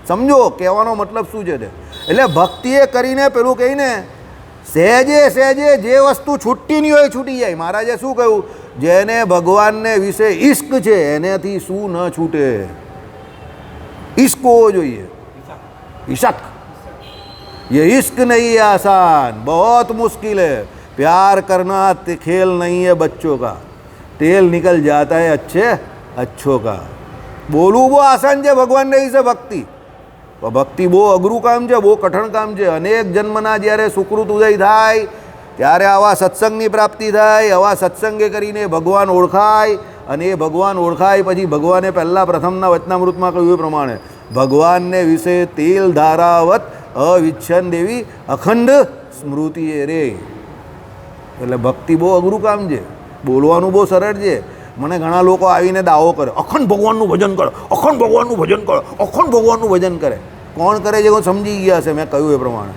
સમજો કહેવાનો મતલબ શું છે તે. એટલે ભક્તિએ કરીને પેલું કહીને સહેજે સહેજે જે વસ્તુ છૂટતી નહીં હોય છૂટી જાય. મહારાજે શું કહ્યું? જેને ભગવાનને વિશે ઇશ્ક છે એનાથી શું ન છૂટે? इश्क होना चाहिए, इशक। ये इश्क नहीं है आसान, बहुत मुश्किल है। प्यार करना खेल नहीं है बच्चों का, तेल निकल जाता है अच्छे अच्छों का। बोलूँ वो आसान है भगवान ने इसे भक्ति, ભક્તિ બહુ અઘરું કામ છે, બહુ કઠણ કામ છે. અનેક જન્મના જ્યારે સુકૃત ઉદય થાય ત્યારે આવા સત્સંગની પ્રાપ્તિ થાય, આવા સત્સંગે કરીને ભગવાન ઓળખાય, અને એ ભગવાન ઓળખાય પછી ભગવાને પહેલાં પ્રથમના વચનામૃતમાં કહ્યું એ પ્રમાણે ભગવાનને વિશે તેલ ધારાવત અવિચ્છન દેવી અખંડ સ્મૃતિ એ રે. એટલે ભક્તિ બહુ અઘરું કામ છે, બોલવાનું બહુ સરળ છે. મને ઘણા લોકો આવીને દાવો કરે અખંડ ભગવાનનું ભજન કરો, અખંડ ભગવાનનું ભજન કરો, અખંડ ભગવાનનું ભજન કરે. કોણ કરે છે કોઈ સમજી ગયા છે મેં કહ્યું એ પ્રમાણે.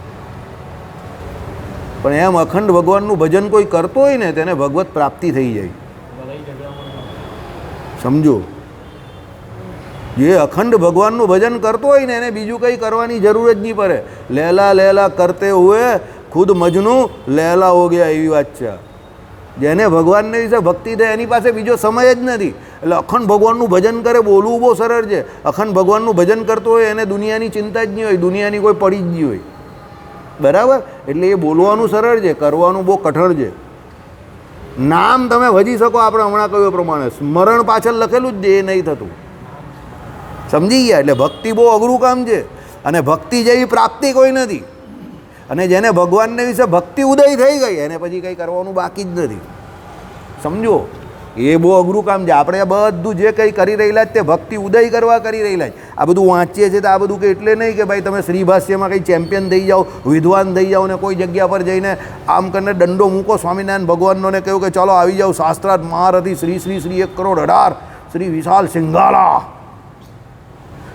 પણ એમ અખંડ ભગવાનનું ભજન કોઈ કરતો હોય ને તેને ભગવત પ્રાપ્તિ થઈ જાય. સમજો, જે અખંડ ભગવાનનું ભજન કરતો હોય ને એને બીજું કંઈ કરવાની જરૂર જ નહીં પડે. લૈલા લૈલા કરતે હુએ ખુદ મજનુ લૈલા હો ગયા, એવી વાત છે. જેને ભગવાનને વિશે ભક્તિ થાય એની પાસે બીજો સમય જ નથી. એટલે અખંડ ભગવાનનું ભજન કરે, બોલવું બહુ સરળ છે. અખંડ ભગવાનનું ભજન કરતો હોય એને દુનિયાની ચિંતા જ નહીં હોય, દુનિયાની કોઈ પડી જ નહીં હોય. બરાબર? એટલે એ બોલવાનું સરળ છે, કરવાનું બહુ કઠણ છે. નામ તમે ભજી શકો, આપણે હમણાં કહ્યું પ્રમાણે સ્મરણ પાછળ લખેલું જ છે, એ નહીં થતું. સમજી ગયા? એટલે ભક્તિ બહુ અઘરું કામ છે, અને ભક્તિ જેવી પ્રાપ્તિ કોઈ નથી. અને જેને ભગવાનને વિશે ભક્તિ ઉદય થઈ ગઈ એને પછી કંઈ કરવાનું બાકી જ નથી. સમજો, એ બહુ અઘરું કામ છે. આપણે બધું જે કંઈ કરી રહેલા જ તે ભક્તિ ઉદય કરવા કરી રહેલા જ. આ બધું વાંચીએ છીએ તો આ બધું કે એટલે નહીં કે ભાઈ તમે શ્રીભાષ્યમાં કંઈ ચેમ્પિયન થઈ જાઓ, વિદ્વાન થઈ જાઓ ને કોઈ જગ્યા પર જઈને આમ કરીને દંડો મૂકો સ્વામિનારાયણ ભગવાનનો ને કહ્યું કે ચાલો આવી જાઓ શાસ્ત્રાર્થ મહારથી Shri Shri Shri 1 crore 18 Shri Vishal Singala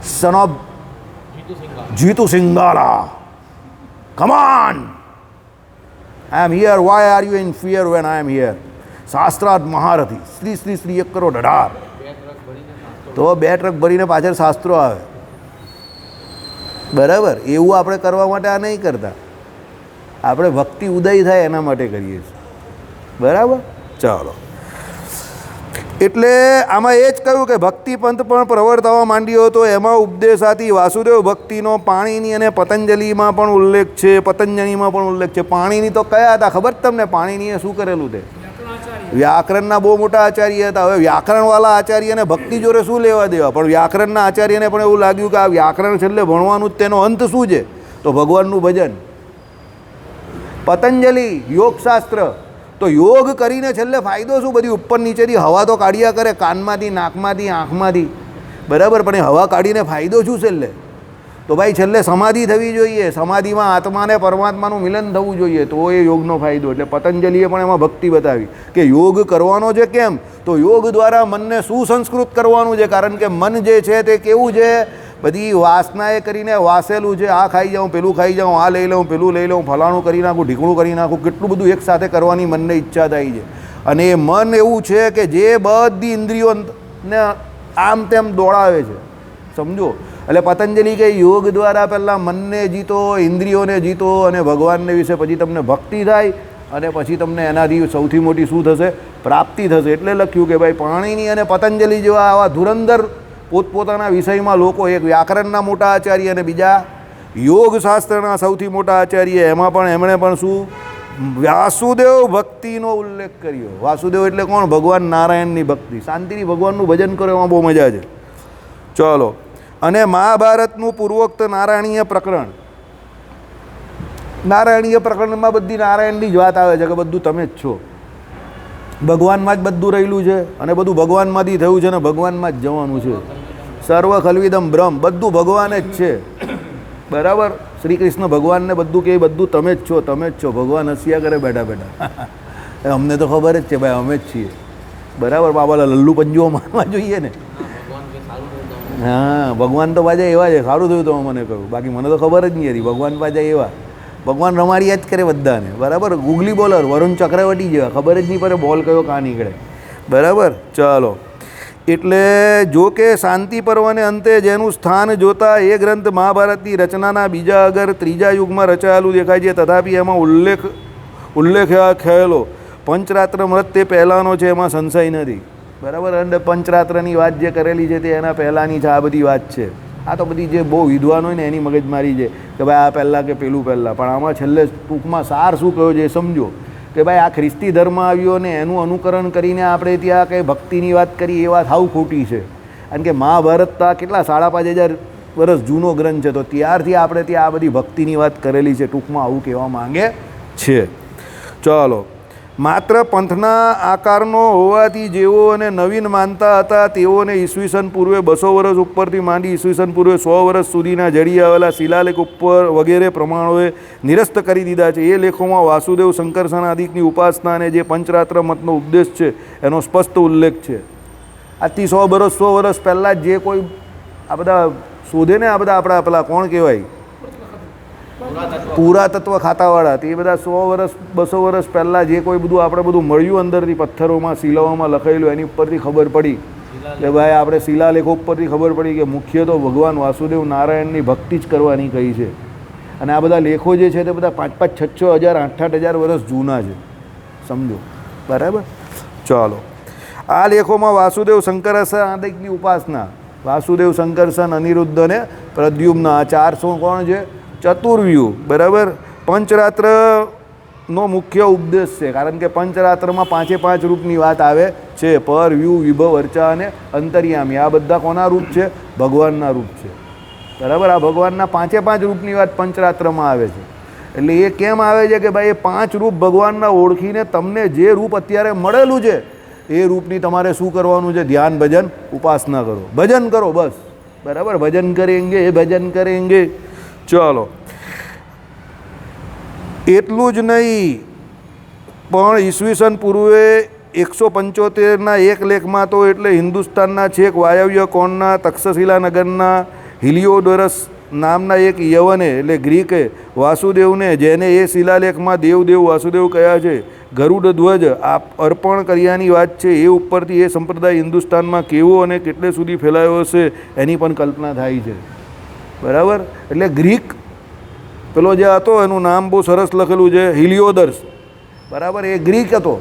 son of Jitu Singala, come on, I am here, why are you in fear when I am here? શાસ્ત્રાર્થ મહારથી શ્રી શ્રી શ્રી 1 કરોડ 18. તો 2 ટ્રક ભરીને પાછળ શાસ્ત્રો આવે. બરાબર? એવું આપણે કરવા માટે આ નહીં કરતા, આપણે ભક્તિ ઉદય થાય એના માટે કરીએ છીએ. બરાબર? ચાલો, એટલે આમાં એ જ કહ્યું કે ભક્તિ પંથ પણ પ્રવર્તવા માંડ્યો હતો. એમાં ઉપદેશાથી વાસુદેવ ભક્તિનો પાણીની અને પતંજલિમાં પણ ઉલ્લેખ છે. પતંજલિમાં પણ ઉલ્લેખ છે. પાણીની તો કયા હતા ખબર તમને? પાણીનીએ શું કરેલું તે? વ્યાકરણના બહુ મોટા આચાર્ય હતા. હવે વ્યાકરણવાળા આચાર્યને ભક્તિ જોડે શું લેવા દેવા? પણ વ્યાકરણના આચાર્યને પણ એવું લાગ્યું કે આ વ્યાકરણ છેલ્લે ભણવાનું જ તેનો અંત શું છે? તો ભગવાનનું ભજન. પતંજલિ યોગશાસ્ત્ર, તો યોગ કરીને છેલ્લે ફાયદો શું? બધી ઉપર નીચેથી હવા તો કાઢ્યા કરે, કાનમાંથી, નાકમાંથી, આંખમાંથી. બરાબર? પણ એ હવા કાઢીને ફાયદો શું છેલ્લે? તો ભાઈ છેલ્લે સમાધિ થવી જોઈએ. સમાધિમાં આત્માને પરમાત્માનું મિલન થવું જોઈએ, તો એ યોગનો ફાયદો. એટલે પતંજલિએ પણ એમાં ભક્તિ બતાવી કે યોગ કરવાનો છે. કેમ? તો યોગ દ્વારા મનને સુસંસ્કૃત કરવાનું છે. કારણ કે મન જે છે તે કેવું છે? બધી વાસનાએ કરીને વાસેલું છે. આ ખાઈ જાઉં, પેલું ખાઈ જાઉં, આ લઈ લઉં, પેલું લઈ લઉં, ફલાણું કરી નાખું, ઢીકણું કરી નાખું, કેટલું બધું એકસાથે કરવાની મનને ઈચ્છા થાય છે. અને એ મન એવું છે કે જે બધી ઇન્દ્રિયોને આમ તેમ દોડાવે છે. સમજો? એટલે પતંજલિ કે યોગ દ્વારા પહેલાં મનને જીતો, ઇન્દ્રિયોને જીતો, અને ભગવાનને વિશે પછી તમને ભક્તિ થાય, અને પછી તમને એનાથી સૌથી મોટી શું થશે? પ્રાપ્તિ થશે. એટલે લખ્યું કે ભાઈ પાણીની અને પતંજલિ જેવા આવા ધુરંધર પોતપોતાના વિષયમાં લોકો, એક વ્યાકરણના મોટા આચાર્ય અને બીજા યોગશાસ્ત્રના સૌથી મોટા આચાર્ય, એમાં પણ એમણે પણ શું? વાસુદેવ ભક્તિનો ઉલ્લેખ કર્યો. વાસુદેવ એટલે કોણ? ભગવાન નારાયણની ભક્તિ. શાંતિથી ભગવાનનું ભજન કરો, એમાં બહુ મજા છે. ચલો, અને મહાભારતનું પૂર્વોક્ત નારાયણીય પ્રકરણ. નારાયણીય પ્રકરણમાં બધી નારાયણની જ વાત આવે છે કે બધું તમે જ છો, ભગવાનમાં જ બધું રહેલું છે, અને બધું ભગવાનમાંથી થયું છે, અને ભગવાનમાં જ જવાનું છે. સર્વ ખલ્વિદમ બ્રહ્મ, બધું ભગવાન જ છે. બરાબર? શ્રી કૃષ્ણ ભગવાનને બધું કે બધું તમે જ છો, તમે જ છો. ભગવાન હસ્યા કરે બેઠા બેઠા. અમને તો ખબર જ છે ભાઈ, અમે જ છીએ. બરાબર? બાબા લલ્લુ પંજો મારવા જોઈએ ને. હા, ભગવાન તો પાછા એવા છે. સારું થયું તો મને કહ્યું, બાકી મને તો ખબર જ નહીં હતી. ભગવાન પાછા એવા, ભગવાન રમાડ્યા જ કરે બધાને. બરાબર? ગુગલી બોલર વરુણ ચક્રવર્તી જેવા, ખબર જ નહીં પડે બોલ કયો કાં નીકળે. બરાબર? ચાલો, એટલે જો કે શાંતિ પર્વને અંતે જેનું સ્થાન જોતા એ ગ્રંથ મહાભારતની રચનાના બીજા અગર ત્રીજા યુગમાં રચાયેલું દેખાય છે. તથાપિ એમાં ઉલ્લેખ થયેલો પંચરાત્ર વ્રત તે પહેલાંનો છે, એમાં સંશય નથી. બરાબર? અને પંચરાત્રની વાત જે કરેલી છે તે એના પહેલાંની છે. આ બધી વાત છે. આ તો બધી જે બહુ વિદ્વાન હોય ને એની મગજમારી છે કે ભાઈ આ પહેલાં કે પેલું પહેલાં. પણ આમાં છેલ્લે ટૂંકમાં સાર શું કહ્યો છે એ સમજો કે ભાઈ આ ખ્રિસ્તી ધર્મ આવ્યો ને એનું અનુકરણ કરીને આપણે ત્યાં કંઈ ભક્તિની વાત કરી એ વાત સાવ ખોટી છે. કારણ કે મહાભારત તો કેટલા 5,500 વર્ષ જૂનો ગ્રંથ છે, તો ત્યારથી આપણે ત્યાં આ બધી ભક્તિની વાત કરેલી છે. ટૂંકમાં આવું કહેવા માંગે છે. ચાલો, માત્ર પંથના આકારનો હોવાથી જેઓને નવીન માનતા હતા તેઓને ઈસવીસન પૂર્વે 200 વર્ષ ઉપરથી માંડી ઈસવીસન પૂર્વે 100 વર્ષ સુધીના જડી આવેલા શિલાલેખ ઉપર વગેરે પ્રમાણોએ નિરસ્ત કરી દીધા છે. એ લેખોમાં વાસુદેવ શંકરસનાદિકની ઉપાસના અને જે પંચરાત્ર મતનો ઉપદેશ છે એનો સ્પષ્ટ ઉલ્લેખ છે. આજથી 100 વર્ષ પહેલાં જે કોઈ આ બધા શોધે ને, આ બધા આપણા પેલા કોણ કહેવાય, પુરાતત્વ ખાતાવાળા, તે બધા 100 વર્ષ 200 વર્ષ પહેલાં જે કોઈ બધું આપણે બધું મળ્યું અંદરથી પથ્થરોમાં શિલાઓમાં લખાયેલું, એની ઉપરથી ખબર પડી કે ભાઈ આપણે શિલાલેખો ઉપરથી ખબર પડી કે મુખ્ય તો ભગવાન વાસુદેવ નારાયણની ભક્તિ જ કરવાની કહી છે. અને આ બધા લેખો જે છે તે બધા 5-5, 6-6 હજાર 8-8 હજાર વર્ષ જૂના છે, સમજો. બરાબર. ચાલો, આ લેખોમાં વાસુદેવ શંકરસનાદિકની ઉપાસના, વાસુદેવ શંકરસન અનિરુદ્ધ અને પ્રદ્યુમ્ન, આ 400 કોણ છે? ચતુર્વ્યુહ. બરાબર. પંચરાત્રનો મુખ્ય ઉપદેશ છે, કારણ કે પંચરાત્રમાં 5 રૂપની વાત આવે છે. પર, વ્યૂહ, વિભવ, અર્ચા અને અંતર્યામી. આ બધા કોના રૂપ છે? ભગવાનના રૂપ છે. બરાબર. આ ભગવાનના 5 રૂપની વાત પંચરાત્રમાં આવે છે. એટલે એ કેમ આવે છે કે ભાઈ એ 5 રૂપ ભગવાનના ઓળખીને તમને જે રૂપ અત્યારે મળેલું છે એ રૂપની તમારે શું કરવાનું છે? ધ્યાન, ભજન, ઉપાસના કરો, ભજન કરો, બસ. બરાબર. ભજન કરેંગે, ભજન કરેંગે. ચાલો, એટલું જ નહીં, પણ ઈસવીસન પૂર્વે 175ના એક લેખમાં તો એટલે હિન્દુસ્તાનના છેક વાયવ્ય કોણના તક્ષશિલા નગરના હિલિયોડોરસ નામના એક યવને એટલે ગ્રીકે વાસુદેવને, જેને એ શિલાલેખમાં દેવદેવ વાસુદેવ કયા છે, ગરુડ ધ્વજ અર્પણ કર્યાની વાત છે. એ ઉપરથી એ સંપ્રદાય હિન્દુસ્તાનમાં કેવો અને કેટલે સુધી ફેલાયો હશે એની પણ કલ્પના થાય છે. બરાબર. એટલે ગ્રીક પેલો જે હતો એનું નામ બહુ સરસ લખેલું છે, હિલિયોડોરસ. બરાબર. એ ગ્રીક હતો.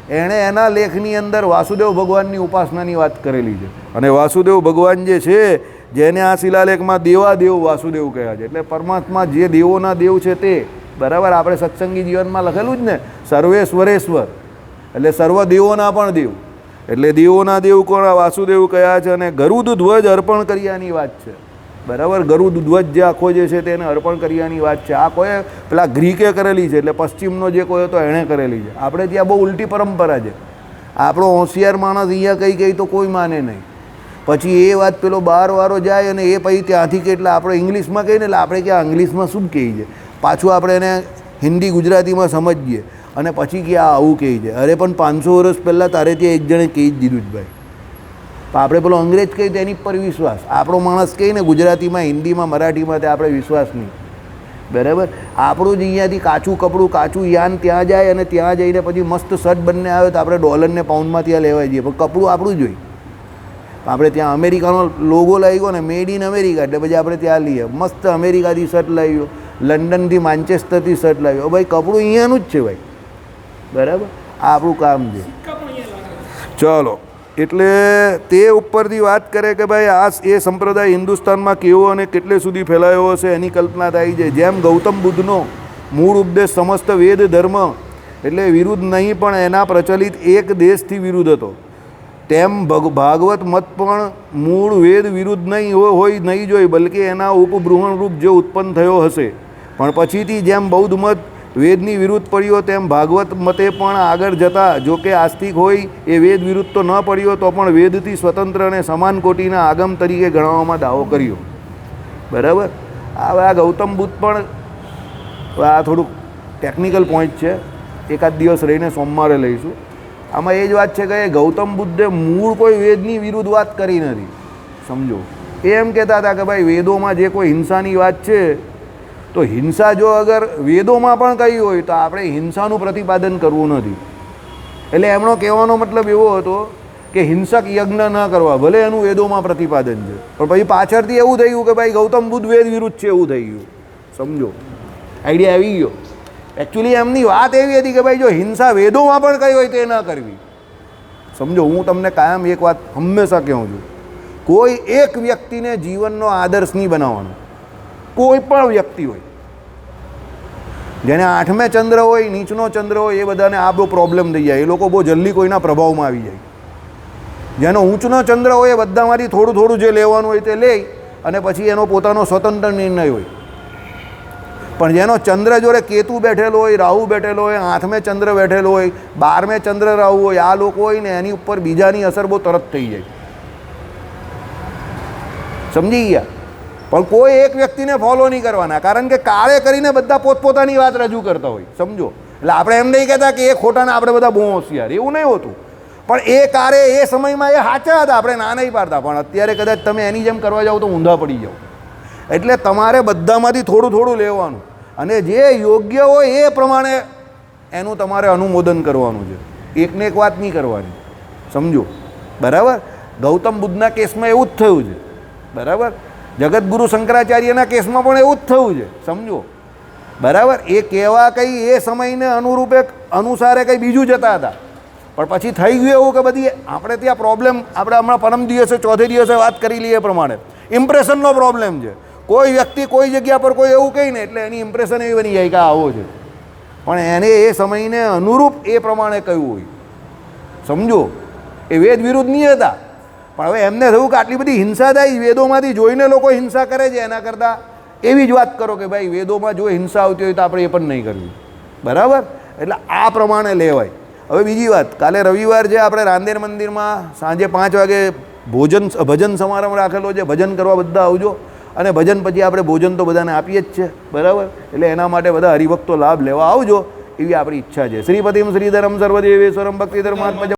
એણે એના લેખની અંદર વાસુદેવ ભગવાનની ઉપાસનાની વાત કરેલી છે. અને વાસુદેવ ભગવાન જે છે જેને આ શિલાલેખમાં દેવાદેવ વાસુદેવ કહ્યા છે, એટલે પરમાત્મા જે દેવોના દેવ છે તે. બરાબર. આપણે સત્સંગી જીવનમાં લખેલું જ ને, સર્વેશ્વરેશ્વર, એટલે સર્વ દેવોના પણ દેવ. એટલે દેવોના દેવ કોણ? વાસુદેવ કયા છે. અને ગરુડ ધ્વજ અર્પણ કર્યાની વાત છે. બરાબર. ગરુડ ધ્વજ જે આખો જે છે તેને અર્પણ કર્યાની વાત છે. આ કોઈ પેલા ગ્રીકે કરેલી છે, એટલે પશ્ચિમનો જે કોઈ હતો એણે કરેલી છે. આપણે ત્યાં બહુ ઉલટી પરંપરા છે. આપણો હોશિયાર માણસ અહીંયા કહી તો કોઈ માને નહીં. પછી એ વાત પેલો બહારવાળો જાય અને એ પછી ત્યાંથી કે એટલે આપણે ઇંગ્લિશમાં કહીએ ને, એટલે આપણે ક્યાં ઇંગ્લિશમાં શું કહી છે, પાછું આપણે એને હિન્દી ગુજરાતીમાં સમજીએ અને પછી કે આ આવું કહે છે. અરે પણ 500 વર્ષ પહેલાં તારે ત્યાં એક જણે કહી જ દીધું જ ભાઈ. આપણે પેલો અંગ્રેજ કહી તો એની પર વિશ્વાસ, આપણો માણસ કહે ને ગુજરાતીમાં, હિન્દીમાં, મરાઠીમાં, તે આપણે વિશ્વાસ નહીં. બરાબર. આપણું જ અહીંયાથી કાચું કપડું, કાચું યાન ત્યાં જાય અને ત્યાં જઈને પછી મસ્ત શર્ટ બંને આવે તો આપણે ડોલરને પાઉન્ડમાં ત્યાં લેવા જઈએ, પણ કપડું આપણું જ હોય. આપણે ત્યાં અમેરિકાનો લોગો લાગ્યો ને, મેડ ઇન અમેરિકા, એટલે પછી આપણે ત્યાં લઈએ. મસ્ત અમેરિકાથી શર્ટ લાવ્યો, લંડનથી માન્ચેસ્ટરથી શર્ટ લાવ્યો, ભાઈ કપડું અહીંયાનું જ છે ભાઈ. બરાબર. આ આપણું કામ છે. ચાલો, એટલે તે ઉપરથી વાત કરે કે ભાઈ આ એ સંપ્રદાય હિન્દુસ્તાનમાં કેવો અને કેટલે સુધી ફેલાયો હશે એની કલ્પના થાય છે. જેમ ગૌતમ બુદ્ધનો મૂળ ઉપદેશ સમસ્ત વેદ ધર્મ એટલે વિરુદ્ધ નહીં પણ એના પ્રચલિત એક દેશથી વિરુદ્ધ હતો, તેમ ભાગવત મત પણ મૂળ વેદ વિરુદ્ધ નહીં હોય નહીં જોઈ, બલકે એના ઉપબૃહણ રૂપ જે ઉત્પન્ન થયો હશે. પણ પછીથી જેમ બૌદ્ધ મત વેદની વિરુદ્ધ પડ્યો તેમ ભાગવત મતે પણ આગળ જતા, જો કે આસ્તિક હોય એ વેદ વિરુદ્ધ તો ન પડ્યો તો પણ વેદથી સ્વતંત્ર અને સમાન કોટીના આગમ તરીકે ગણવામાં દાવો કર્યો. બરાબર. હવે આ ગૌતમ બુદ્ધ પણ આ થોડુંક ટેકનિકલ પોઈન્ટ છે, એકાદ દિવસ રહીને સોમવારે લઈશું. આમાં એ જ વાત છે કે ગૌતમ બુદ્ધે મૂળ કોઈ વેદની વિરુદ્ધ વાત કરી નથી, સમજો. એ એમ કહેતા હતા કે ભાઈ વેદોમાં જે કોઈ હિંસાની વાત છે તો હિંસા જો અગર વેદોમાં પણ કહી હોય તો આપણે હિંસાનું પ્રતિપાદન કરવું નથી. એટલે એમનો કહેવાનો મતલબ એવો હતો કે હિંસક યજ્ઞ ન કરવા, ભલે એનું વેદોમાં પ્રતિપાદન છે, પણ પછી પાછળથી એવું થયું કે ભાઈ ગૌતમ બુદ્ધ વેદ વિરુદ્ધ છે એવું થઈ ગયું, સમજો. આઈડિયા આવી ગયો. એકચ્યુઅલી એમની વાત એવી હતી કે ભાઈ જો હિંસા વેદોમાં પણ કહી હોય તો એ ન કરવી, સમજો. હું તમને કાયમ એક વાત હંમેશા કહું છું, કોઈ એક વ્યક્તિને જીવનનો આદર્શ નહીં બનાવવાનો. કોઈ પણ વ્યક્તિ હોય, જેને 8મે ચંદ્ર હોય, નીચનો ચંદ્ર હોય, એ બધાને આ બહુ પ્રોબ્લેમ થઈ જાય. એ લોકો બહુ જલ્દી કોઈના પ્રભાવમાં આવી જાય. જેનો ઊંચનો ચંદ્ર હોય એ બધામાંથી થોડું થોડું જે લેવાનું હોય તે લે અને પછી એનો પોતાનો સ્વતંત્ર નિર્ણય હોય. પણ જેનો ચંદ્ર જોડે કેતુ બેઠેલો હોય, રાહુ બેઠેલો હોય, 8મે ચંદ્ર બેઠેલો હોય, 12મે ચંદ્ર રાહુ હોય, આ લોકો હોય ને એની ઉપર બીજાની અસર બહુ તરત થઈ જાય. સમજી ગયા? પણ કોઈ એક વ્યક્તિને ફોલો નહીં કરવાના, કારણ કે કાળે કરીને બધા પોતપોતાની વાત રજૂ કરતા હોય. સમજો? એટલે આપણે એમ નહીં કહેતા કે એ ખોટાને આપણે બધા બહુ હોશિયાર, એવું નહીં હોતું. પણ એ કાળે એ સમયમાં એ સાચા હતા, આપણે ના નહીં પાડતા. પણ અત્યારે કદાચ તમે એની જેમ કરવા જાઓ તો ઊંધા પડી જાઓ. એટલે તમારે બધામાંથી થોડું થોડું લેવાનું અને જે યોગ્ય હોય એ પ્રમાણે એનું તમારે અનુમોદન કરવાનું છે. એકને એક વાત નહીં કરવાની. સમજો? બરાબર? ગૌતમ બુદ્ધના કેસમાં એવું જ થયું છે. બરાબર? જગતગુરુ શંકરાચાર્યના કેસમાં પણ એવું જ થયું છે. સમજો? બરાબર? એ કહેવા કંઈ એ સમયને અનુરૂપે અનુસારે કંઈ બીજું જતા હતા, પણ પછી થઈ ગયું એવું કે બધી આપણે ત્યાં પ્રોબ્લેમ, આપણે હમણાં પરમ દિવસે ચોથે દિવસે વાત કરી લઈએ એ પ્રમાણે ઇમ્પ્રેશનનો પ્રોબ્લેમ છે. કોઈ વ્યક્તિ કોઈ જગ્યા પર કોઈ એવું કહી ને એટલે એની ઇમ્પ્રેશન એવી બની જાય કે આવો છે, પણ એને એ સમયને અનુરૂપ એ પ્રમાણે કહ્યું હોય. સમજો? એ વેદ વિરુદ્ધ નહીં હતા, પણ હવે એમને થયું કે આટલી બધી હિંસા થાય, વેદોમાંથી જોઈને લોકો હિંસા કરે છે, એના કરતાં એવી જ વાત કરો કે ભાઈ વેદોમાં જો હિંસા આવતી હોય તો આપણે એ પણ નહીં કરવી. બરાબર? એટલે આ પ્રમાણે લેવાય. હવે બીજી વાત, કાલે રવિવાર છે, આપણે રાંદેર મંદિરમાં સાંજે 5 વાગે ભજન સમારંભ રાખેલો છે. ભજન કરવા બધા આવજો, અને ભજન પછી આપણે ભોજન તો બધાને આપીએ જ છે. બરાબર? એટલે એના માટે બધા હરિભક્તો લાભ લેવા આવજો એવી આપણી ઈચ્છા છે. શ્રીપતિમ શ્રીધરમ સર્વદેવેશ્વરમ ભક્તિધર્માત્મજ